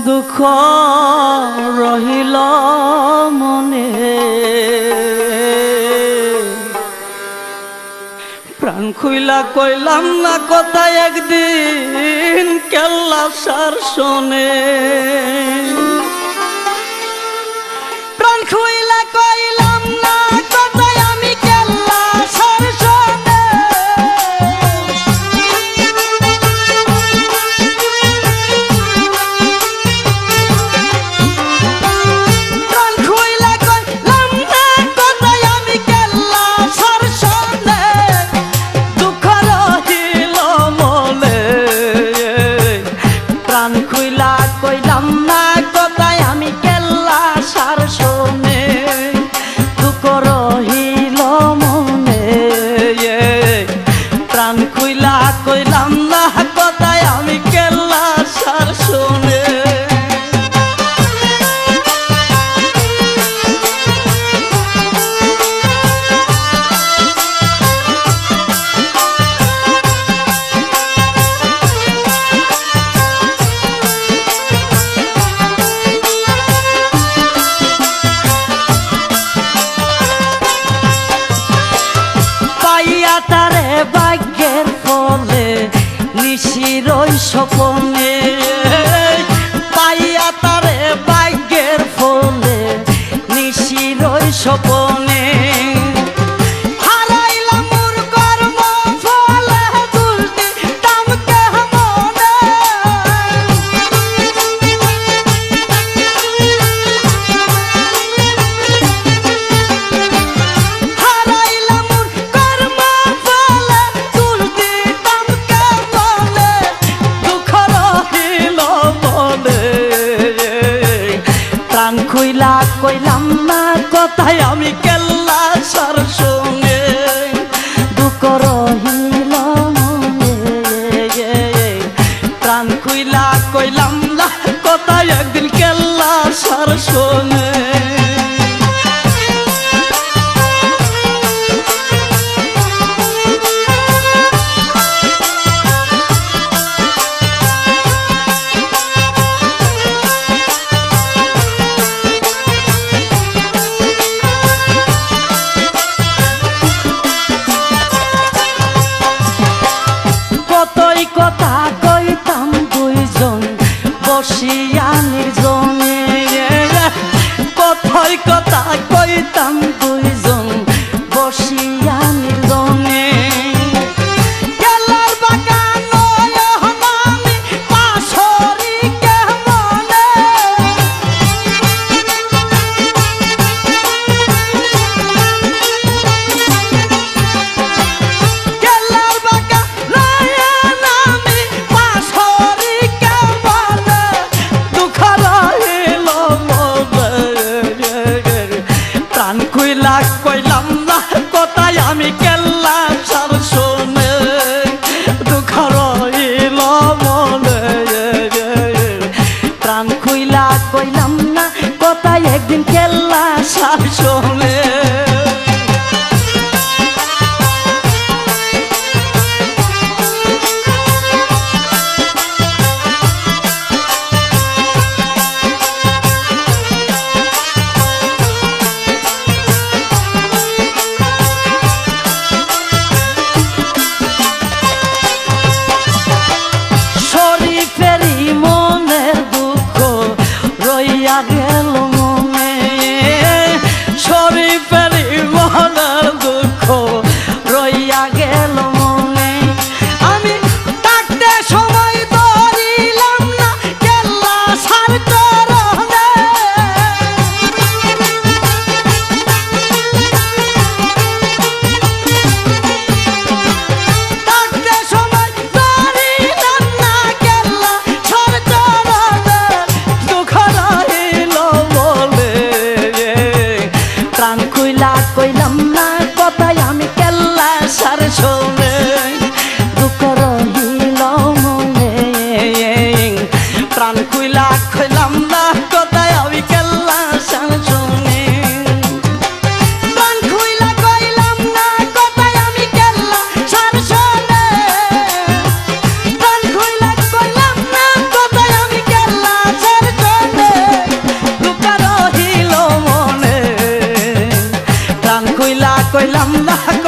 দুঃখ রহিল মনে প্রাণ খুইলা কইলাম না কথা একদিন কেল্লা সার শোনে প্রাণ খুইলা কইলাম না কথা আমি কেল্লা সার শোনে প্রাণ খুইলা কইলাম না কথা আমি কেল্লা সার শোনে দুঃখ রহিল মনে প্রাণ খুইলা কইলাম না কথা আমি কেল্লা সার শোনে দুঃখ রহিল মনে প্রাণ খুইলা কইলাম না কথা আমি কেল্লা সার শোনে তারে ভাগ্যের ফলে নিশিরই স্বপনে পাইয়া তারে ভাগ্যের ফলে নিশিরই স্বপনে হারাইলাম মোর কর্ম ফলে দুলতি তামকে মনে হারাইলাম মোর কর্ম ফলে দুলতি তামকে মনে দুঃখ রহিল মনে প্রাণ খুইলা কইলাম না কথাই আমি কেল্লা সার শোনে দুঃখ রহিল মনে প্রাণ খুইলা কইলাম না কথাই একদিন কেল্লা সার শোনে কতই কথা কইতাম দুইজন বসিয়া নির্জনে কইলাম না